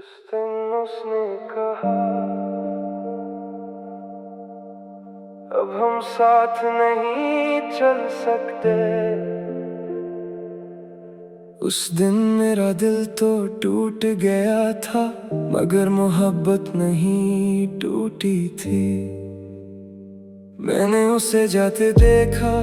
उस दिन उसने कहा अब हम साथ नहीं चल सकते। उस दिन मेरा दिल तो टूट गया था, मगर मोहब्बत नहीं टूटी थी। मैंने उसे जाते देखा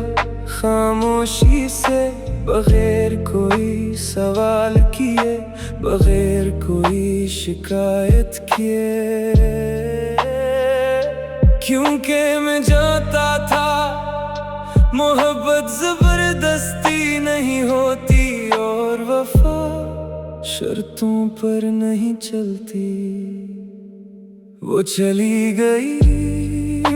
खामोशी से, बगैर कोई सवाल किए, बगैर कोई शिकायत किए। क्योंकि मैं जानता था मोहब्बत जबरदस्ती नहीं होती, और वफा शर्तों पर नहीं चलती। वो चली गई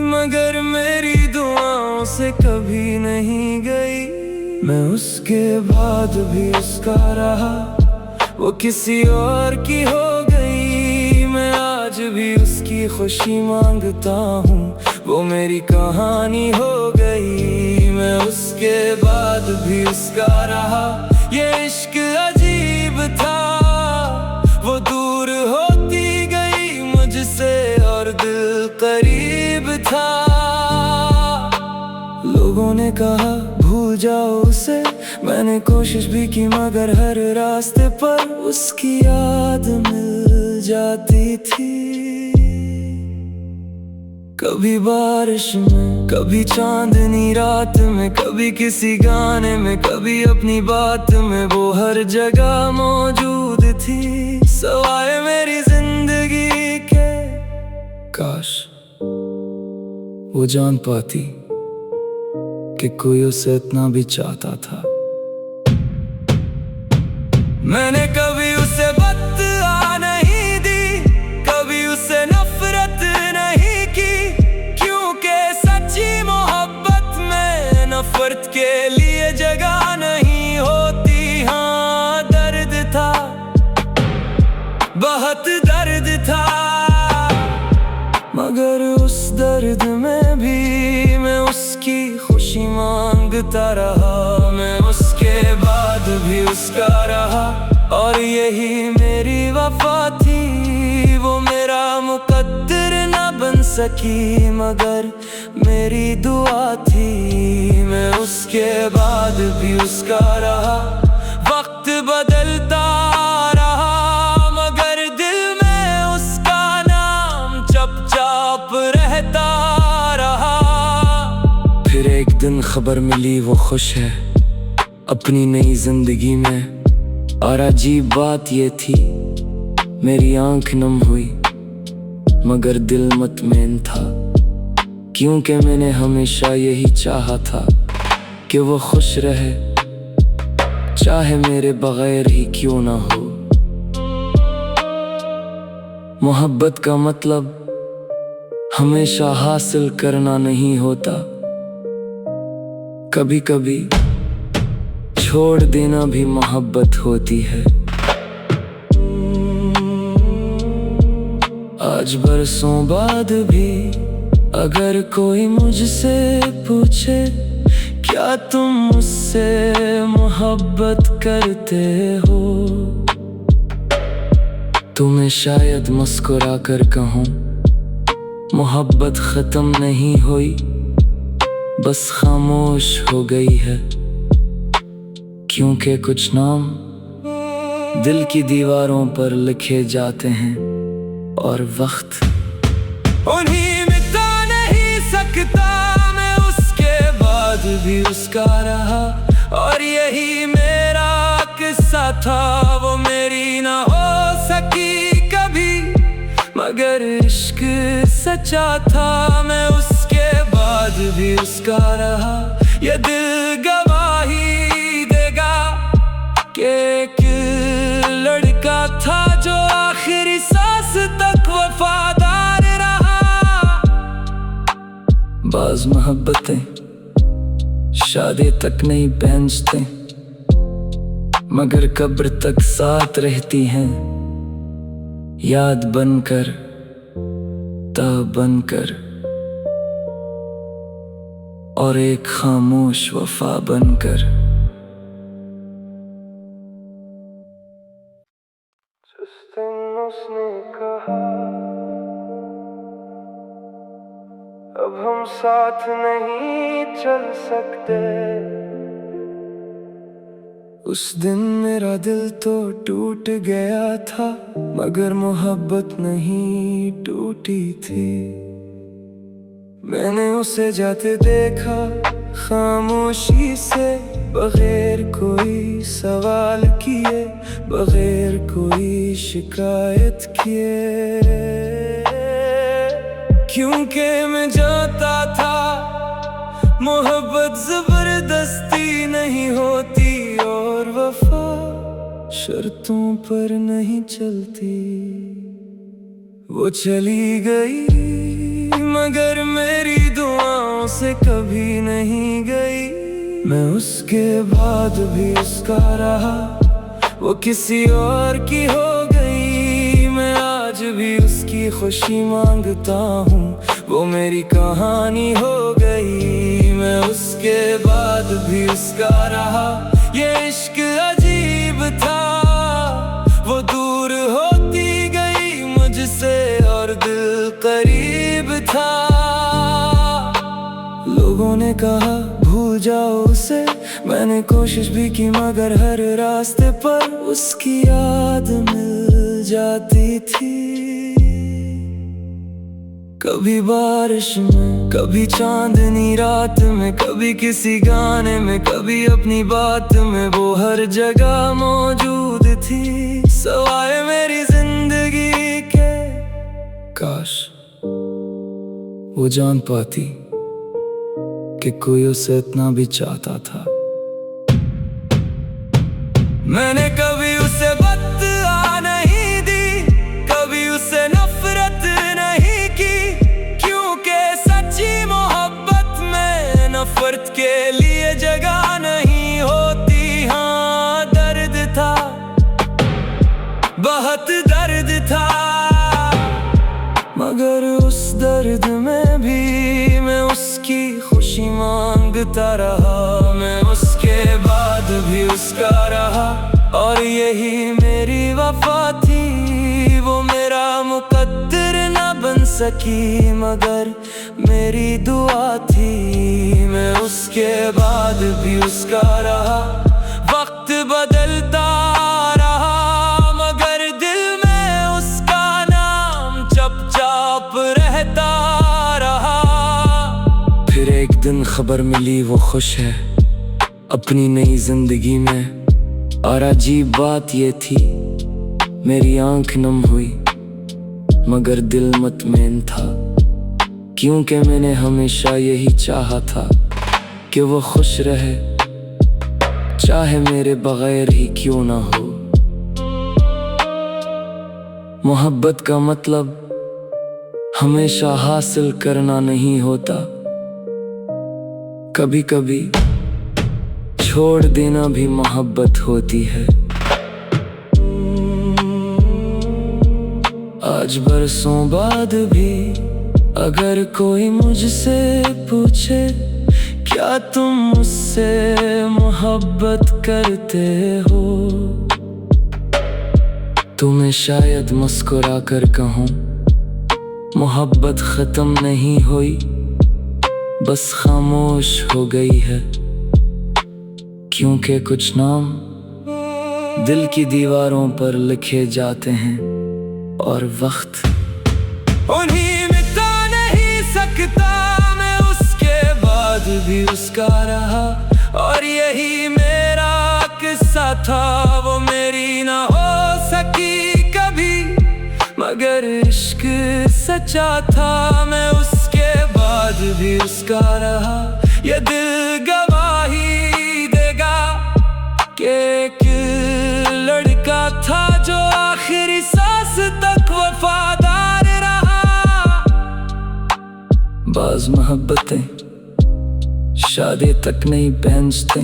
मगर मेरी दुआओं से कभी नहीं गई। मैं उसके बाद भी उसका रहा, वो किसी और की हो गई। मैं आज भी उसकी खुशी मांगता हूँ, वो मेरी कहानी हो गई। मैं उसके बाद भी उसका रहा, ये इश्क अजीब था। वो दूर होती गई मुझसे और दिल करीब था। लोगों ने कहा भूल जाओ उसे, मैंने कोशिश भी की मगर हर रास्ते पर उसकी याद मिल जाती थी। कभी बारिश में, कभी चांदनी रात में, कभी किसी गाने में, कभी अपनी बात में, वो हर जगह मौजूद थी सवाए मेरी जिंदगी के। काश वो जान पाती कि कोई उसे इतना भी चाहता था। मैंने कभी उसे बददुआ नहीं दी, कभी उसे नफरत नहीं की, क्योंकि सच्ची मोहब्बत में नफरत के लिए जगह नहीं होती। हाँ दर्द था, बहुत दर्द था, मगर उस दर्द में भी मैं उसकी खुशी मांगता रहा। मैं उसके बाद भी उसका रहा, और यही मेरी वफा थी। वो मेरा मुकद्दर न बन सकी, मगर मेरी दुआ थी। मैं उसके बाद भी उसका रहा, वक्त बदलता रहा, मगर दिल में उसका नाम चुपचाप रहता रहा। फिर एक दिन खबर मिली वो खुश है अपनी नई जिंदगी में, और अजीब बात ये थी मेरी आंख नम हुई मगर दिल मुतमईन था। क्योंकि मैंने हमेशा यही चाहा था कि वो खुश रहे, चाहे मेरे बगैर ही क्यों ना हो। मोहब्बत का मतलब हमेशा हासिल करना नहीं होता, कभी कभी छोड़ देना भी मोहब्बत होती है। आज बरसों बाद भी अगर कोई मुझसे पूछे क्या तुम मुझसे मोहब्बत करते हो, तो मैं शायद मुस्कुरा कर कहूँ मोहब्बत खत्म नहीं हुई, बस खामोश हो गई है। क्योंकि कुछ नाम दिल की दीवारों पर लिखे जाते हैं, और वक्त उन्हीं मिटा नहीं सकता। मैं उसके बाद भी उसका रहा, और यही मेरा किस्सा था। वो मेरी ना हो सकी कभी, मगर इश्क सच्चा था। मैं उसके बाद भी उसका रहा, ये दिल गवाही देगा कि एक लड़का था जो आखिरी सांस तक वफादार रहा। बाज़ मोहब्बतें शादी तक नहीं पहुंचते, मगर कब्र तक साथ रहती हैं, याद बनकर ताब बनकर, और एक खामोश वफा बनकर। दिन उसने कहा अब हम साथ नहीं चल सकते, उस दिन मेरा दिल तो टूट गया था, मगर मोहब्बत नहीं टूटी थी। मैंने उसे जाते देखा खामोशी से, बगैर कोई सवाल किए, बगैर कोई शिकायत किए, क्योंकि मैं जानता था मोहब्बत जबरदस्ती नहीं होती और वफा शर्तों पर नहीं चलती। वो चली गई मगर मेरी दुआओं से कभी नहीं गई। मैं उसके बाद भी उसका रहा, वो किसी और की हो गई। मैं आज भी उसकी खुशी मांगता हूँ, वो मेरी कहानी हो गई। मैं उसके बाद भी उसका रहा, ये इश्क अजीब था। वो दूर होती गई मुझसे और दिल करीब था। लोगों ने कहा भूल जाओ उसे, मैंने कोशिश भी की मगर हर रास्ते पर उसकी याद मिल जाती थी। कभी बारिश में, कभी चांदनी रात में, कभी किसी गाने में, कभी अपनी बात में, वो हर जगह मौजूद थी सवाए मेरी जिंदगी के। काश वो जान पाती कि कोई उसे इतना भी चाहता था। मैंने कभी उसे बददुआ नहीं दी, कभी उसे नफरत नहीं की, क्योंकि सच्ची मोहब्बत में नफरत के लिए जगह नहीं होती। हाँ दर्द था, बहुत दर्द था, मगर उस दर्द में भी मैं उसकी खुशी मांगता रहा। मैं उसके बाद भी उसका रहा और यही मेरी वफा थी। वो मेरा मुकद्दर न बन सकी मगर मेरी दुआ थी। मैं उसके बाद भी उसका रहा, वक्त बदलता रहा मगर दिल में उसका नाम चुपचाप रहता रहा। फिर एक दिन खबर मिली वो खुश है अपनी नई जिंदगी में, और अजीब बात ये थी मेरी आंख नम हुई मगर दिल मुतमईन था, क्योंकि मैंने हमेशा यही चाहा था कि वो खुश रहे, चाहे मेरे बगैर ही क्यों ना हो। मोहब्बत का मतलब हमेशा हासिल करना नहीं होता, कभी कभी छोड़ देना भी मोहब्बत होती है। आज बरसों बाद भी अगर कोई मुझसे पूछे क्या तुम मुझसे मोहब्बत करते हो, तो मैं शायद मुस्कुरा कर कहूँ मोहब्बत खत्म नहीं हुई, बस खामोश हो गई है। क्योंकि कुछ नाम दिल की दीवारों पर लिखे जाते हैं और वक्त उन्हीं मिटा नहीं सकता। मैं उसके बाद भी उसका रहा और यही मेरा किस्सा था। वो मेरी ना हो सकी कभी मगर इश्क सच्चा था। मैं उसके बाद भी उसका रहा, ये दिल गवाही देगा कि एक लड़का था जो आखिरी सांस तक वफादार रहा। बाज़ मोहब्बतें शादी तक नहीं पहुंचते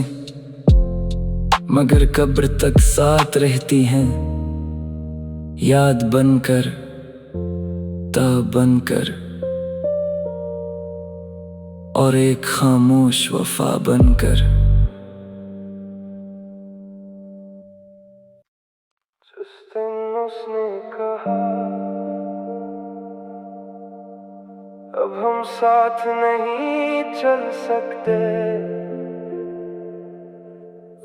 मगर कब्र तक साथ रहती हैं, याद बनकर ताब बनकर और एक खामोश वफा बनकर। जिस दिन उसने कहा अब हम साथ नहीं चल सकते।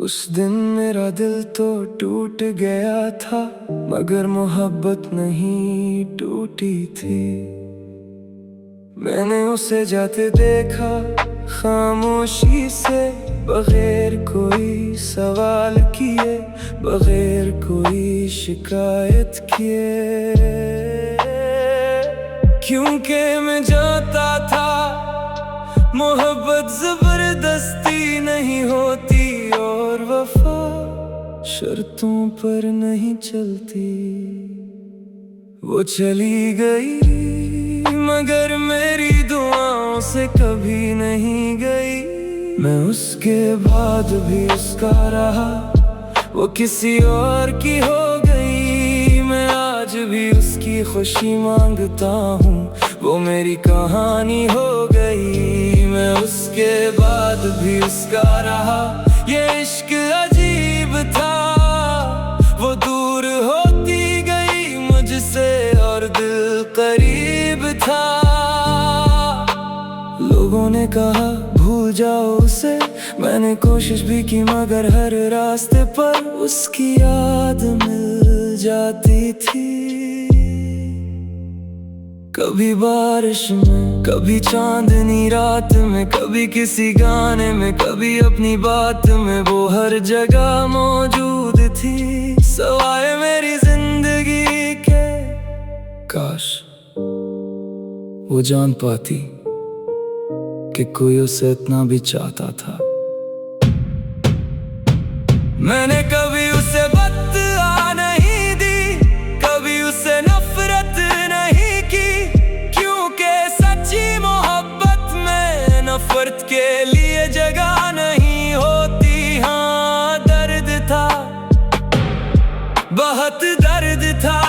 उस दिन मेरा दिल तो टूट गया था, मगर मोहब्बत नहीं टूटी थी। मैंने उसे जाते देखा खामोशी से, बगैर कोई सवाल किए, बगैर कोई शिकायत किए। क्योंकि मैं जानता था मोहब्बत जबरदस्ती नहीं होती, और वफा शर्तों पर नहीं चलती। वो चली गई मगर मेरी दुआओं से कभी नहीं गई। मैं उसके बाद भी उसका रहा, वो किसी और की हो गई। मैं आज भी उसकी खुशी मांगता हूँ, वो मेरी कहानी हो गई। मैं उसके बाद भी उसका रहा, ये इश्क अजीब था। वो दूर होती गई मुझसे और दिल करीब था। लोगों ने कहा भूल जाओ उसे, मैंने कोशिश भी की मगर हर रास्ते पर उसकी याद मिल जाती थी। कभी बारिश में, कभी चांदनी रात में, कभी किसी गाने में, कभी अपनी बात में, वो हर जगह मौजूद थी सवाए मेरी जिंदगी के। काश वो जान पाती कि कोई उसे इतना भी चाहता था। मैंने कभी उसे बददुआ नहीं दी, कभी उसे नफरत नहीं की, क्योंकि सच्ची मोहब्बत में नफरत के लिए जगह नहीं होती। हाँ दर्द था, बहुत दर्द था,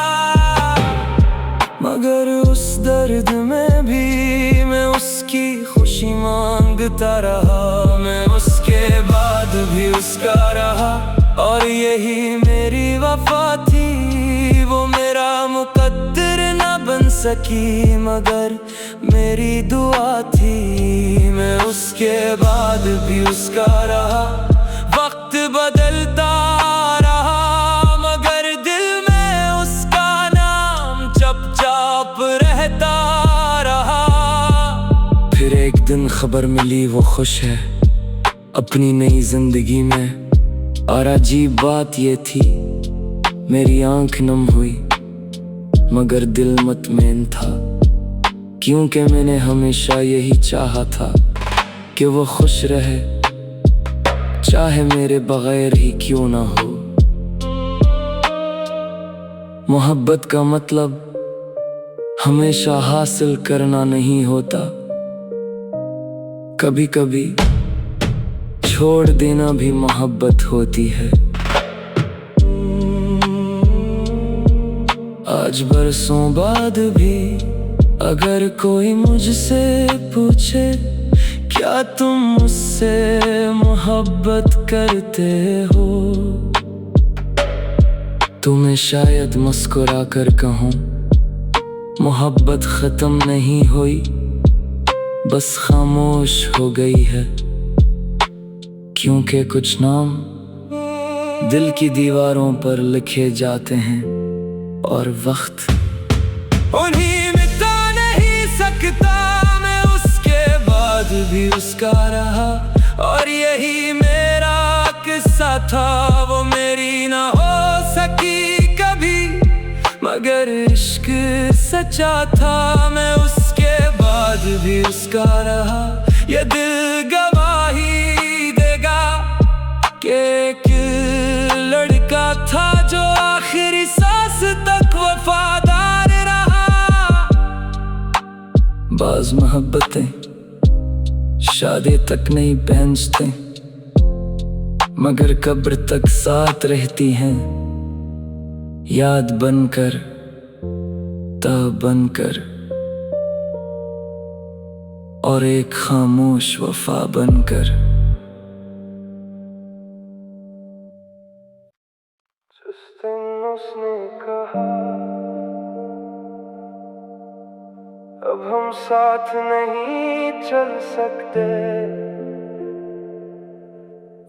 मगर उस दर्द में भी मैं उसकी खुशी मांगता रहा। मैं उसके बाद भी उसका रहा, और यही मेरी वफा थी। वो मेरा मुकद्दर न बन सकी, मगर मेरी दुआ थी। मैं उसके बाद भी उसका रहा, वक्त बदलता रहा, मगर दिल में उसका नाम चुपचाप रहता रहा। फिर एक दिन खबर मिली वो खुश है अपनी नई जिंदगी में, और अजीब बात ये थी मेरी आंख नम हुई मगर दिल मुतमईन था। क्योंकि मैंने हमेशा यही चाहा था कि वो खुश रहे, चाहे मेरे बगैर ही क्यों ना हो। मोहब्बत का मतलब हमेशा हासिल करना नहीं होता, कभी कभी छोड़ देना भी मोहब्बत होती है। आज बरसों बाद भी अगर कोई मुझसे पूछे क्या तुम मुझसे मोहब्बत करते हो, तो मैं शायद मुस्कुरा कर कहूँ मोहब्बत खत्म नहीं हुई, बस खामोश हो गई है। क्योंकि कुछ नाम दिल की दीवारों पर लिखे जाते हैं, और वक्त उन्हीं मिटा नहीं सकता। मैं उसके बाद भी उसका रहा, और यही मेरा किस्सा था। वो मेरी ना हो सकी कभी, मगर इश्क सच्चा था। मैं उसके बाद भी उसका रहा, ये दिल गवाही देगा कि एक लड़का था जो आखिरी सांस तक वफादार रहा। बाज़ मोहब्बतें शादी तक नहीं पहुंचते, मगर कब्र तक साथ रहती हैं, याद बनकर ताब बनकर, और एक खामोश वफा बनकर। जिस दिन उसने कहा साथ नहीं चल सकते।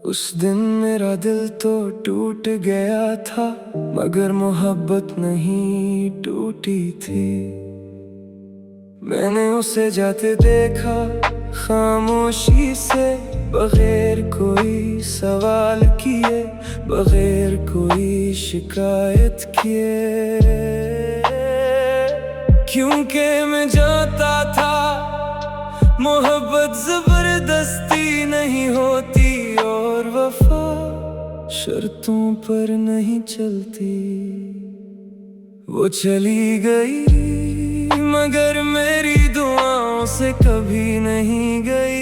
उस दिन मेरा दिल तो टूट गया था, मगर मोहब्बत नहीं टूटी थी। मैंने उसे जाते देखा खामोशी से, बगैर कोई सवाल किए, बगैर कोई शिकायत किए। क्योंकि मैं जानता था मोहब्बत जबरदस्ती नहीं होती, और वफा शर्तों पर नहीं चलती। वो चली गई मगर मेरी दुआओं से कभी नहीं गई।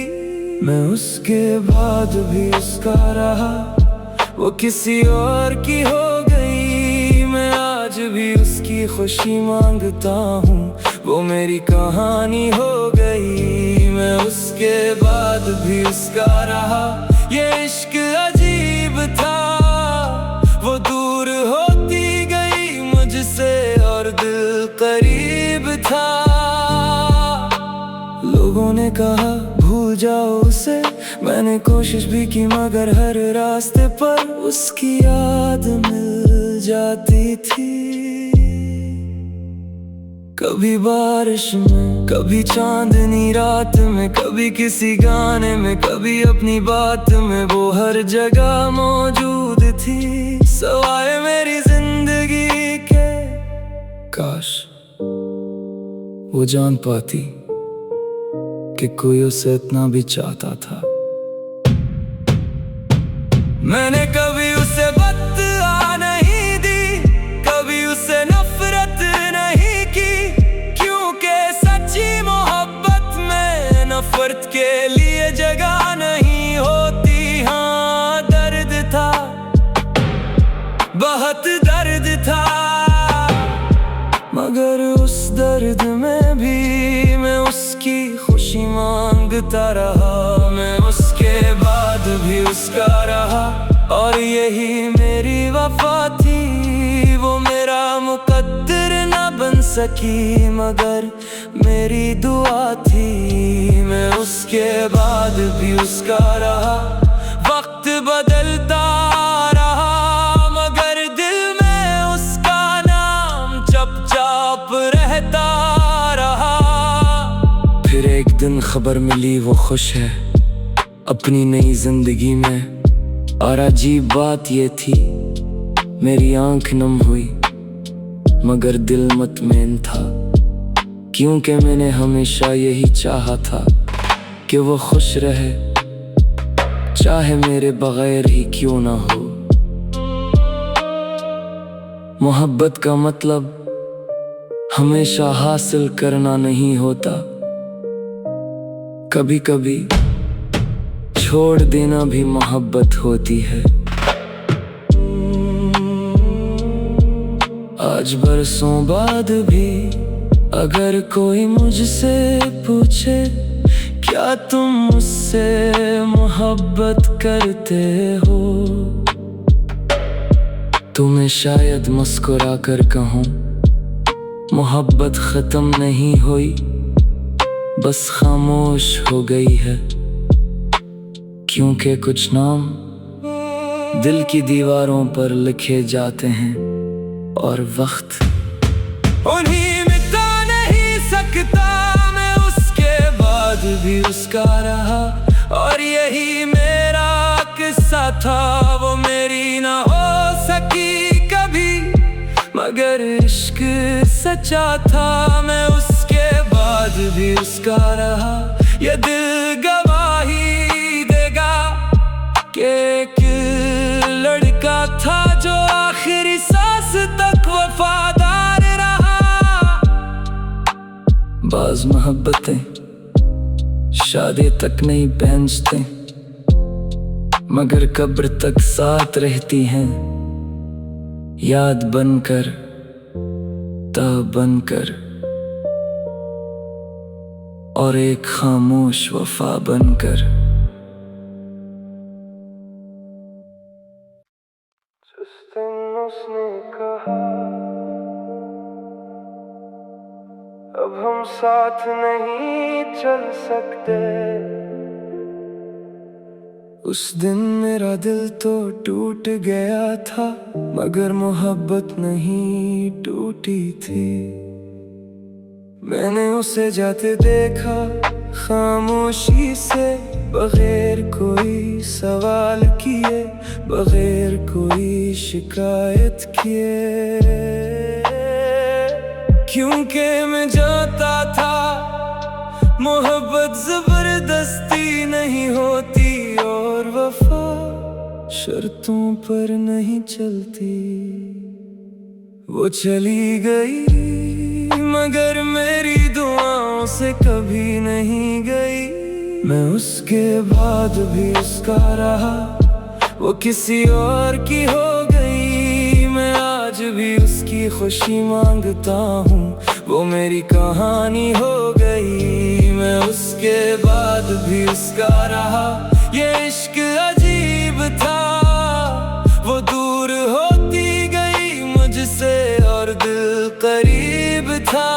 मैं उसके बाद भी उसका रहा, वो किसी और की हो गई। मैं आज भी उसकी खुशी मांगता हूँ, वो मेरी कहानी हो गई। मैं उसके बाद भी उसका रहा, ये इश्क अजीब था। वो दूर होती गई मुझसे और दिल करीब था। लोगों ने कहा भूल जाओ उसे, मैंने कोशिश भी की मगर हर रास्ते पर उसकी याद मिल जाती थी। कभी बारिश में, कभी चांदनी रात में, कभी किसी गाने में, कभी अपनी बात में, वो हर जगह मौजूद थी सवाए मेरी जिंदगी के। काश वो जान पाती कि कोई उसे इतना भी चाहता था। मैंने कभी उसे बददुआ नहीं दी, कभी उसे नफरत नहीं की, क्योंकि सच्ची मोहब्बत में नफरत के लिए जगह नहीं होती। हाँ दर्द था, बहुत दर्द था, मगर उस दर्द में भी मैं उसकी खुशी मांगता रहा। मैं उसके बाद भी उसका रहा, और यही मेरी वफा थी। वो मेरा मुकद्दर न बन सकी, मगर मेरी दुआ थी। मैं उसके बाद भी उसका रहा, वक्त बदलता रहा, मगर दिल में उसका नाम चुपचाप रहता रहा। फिर एक दिन खबर मिली वो खुश है अपनी नई जिंदगी में, और अजीब बात ये थी मेरी आंख नम हुई मगर दिल मुतमईन था। क्योंकि मैंने हमेशा यही चाहा था कि वो खुश रहे, चाहे मेरे बगैर ही क्यों ना हो। मोहब्बत का मतलब हमेशा हासिल करना नहीं होता, कभी कभी छोड़ देना भी मोहब्बत होती है। आज बरसों बाद भी अगर कोई मुझसे पूछे क्या तुम मुझसे मोहब्बत करते हो, तो मैं शायद मुस्कुरा कर कहूँ मोहब्बत खत्म नहीं हुई, बस खामोश हो गई है। क्योंकि कुछ नाम दिल की दीवारों पर लिखे जाते हैं, और वक्त उन्हीं मिटा नहीं सकता। मैं उसके बाद भी उसका रहा, और यही मेरा किस्सा था। वो मेरी ना हो सकी कभी, मगर इश्क सच्चा था। मैं उसके बाद भी उसका रहा, ये दिल गवाही देगा कि एक लड़का था जो आखिरी सांस तक वफादार रहा। बाज़ मोहब्बतें शादी तक नहीं पहुंचते, मगर कब्र तक साथ रहती हैं, याद बनकर ताह बनकर, और एक खामोश वफा बनकर। जिस दिन उसने कहा अब हम साथ नहीं चल सकते। उस दिन मेरा दिल तो टूट गया था, मगर मोहब्बत नहीं टूटी थी। मैंने उसे जाते देखा खामोशी से, बगैर कोई सवाल किए, बगैर कोई शिकायत किए। क्योंकि मैं जानता था मोहब्बत जबरदस्ती नहीं होती, और वफा शर्तों पर नहीं चलती। वो चली गई मगर मेरी दुआओं से कभी नहीं गई। मैं उसके बाद भी उसका रहा, वो किसी और की हो गई। मैं आज भी उसकी खुशी मांगता हूँ, वो मेरी कहानी हो गई। मैं उसके बाद भी उसका रहा, ये इश्क अजीब था। वो दूर होती गई मुझसे और दिल करीब था।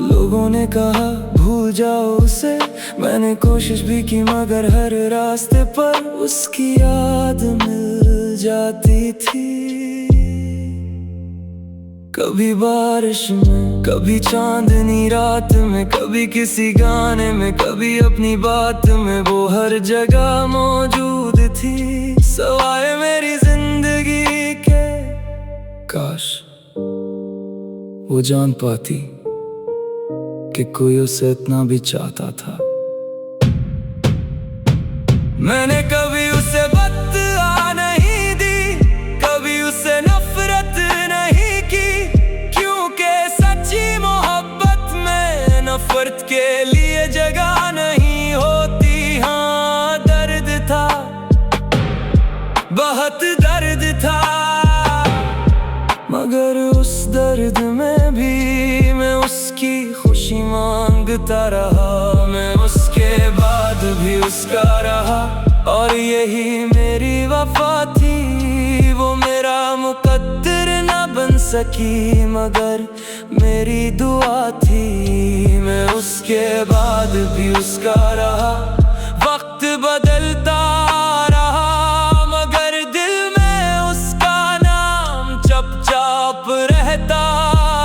लोगों ने कहा भूल जाओ उसे, मैंने कोशिश भी की मगर हर रास्ते पर उसकी याद मिल जाती थी। कभी बारिश में, कभी चांदनी रात में, कभी किसी गाने में, कभी अपनी बात में, वो हर जगह मौजूद थी सवाए मेरी जिंदगी के। काश वो जान पाती कि कोई उसे इतना भी चाहता था। मैंने कभी उसे बददुआ नहीं दी, कभी उसे नफरत नहीं की, क्योंकि सच्ची मोहब्बत में नफरत के लिए जगह नहीं होती। हाँ दर्द था, बहुत दर्द था, मगर उस दर्द में भी मैं उसकी खुशी मांगता रहा। मैं उसके बाद भी उसका रहा, और यही मेरी वफा थी। वो मेरा मुकद्दर न बन सकी, मगर मेरी दुआ थी। मैं उसके बाद भी उसका रहा, वक्त बदलता रहा, मगर दिल में उसका नाम चुपचाप रहता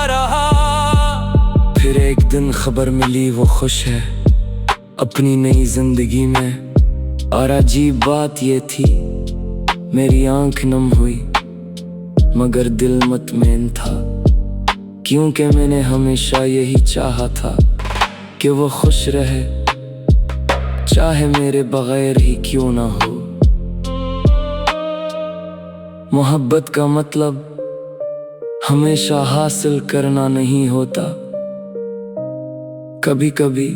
रहा। फिर एक दिन खबर मिली वो खुश है अपनी नई जिंदगी में, और अजीब बात ये थी मेरी आंख नम हुई मगर दिल मुतमईन था। क्योंकि मैंने हमेशा यही चाहा था कि वो खुश रहे, चाहे मेरे बगैर ही क्यों ना हो। मोहब्बत का मतलब हमेशा हासिल करना नहीं होता, कभी कभी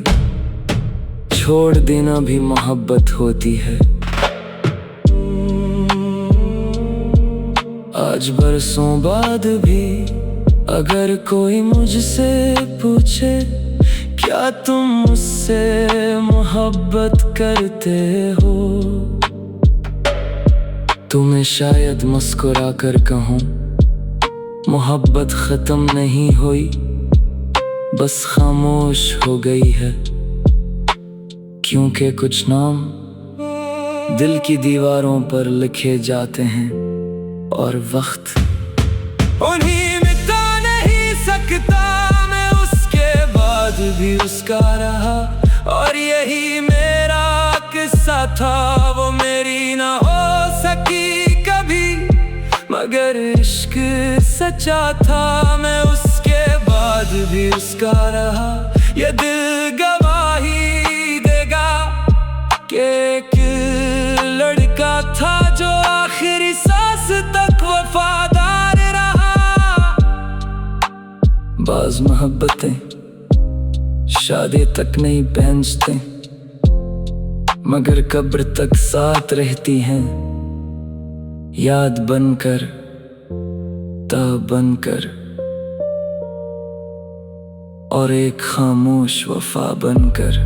छोड़ देना भी मोहब्बत होती है। आज बरसों बाद भी अगर कोई मुझसे पूछे क्या तुम मुझसे मोहब्बत करते हो, तो मैं शायद मुस्कुरा कर कहूँ मोहब्बत खत्म नहीं हुई, बस खामोश हो गई है। क्योंकि कुछ नाम दिल की दीवारों पर लिखे जाते हैं, और वक्त उन्हीं मिटा नहीं सकता। मैं उसके बाद भी उसका रहा, और यही मेरा किस्सा था। वो मेरी ना हो सकी कभी, मगर इश्क सच्चा था। मैं उसके बाद भी उसका रहा, ये दिल गवाही देगा कि एक लड़का था जो आखिरी सांस तक वफादार रहा। बाज़ मोहब्बतें शादी तक नहीं पहुंचते, मगर कब्र तक साथ रहती हैं, याद बनकर ताब बनकर, और एक खामोश वफा बनकर।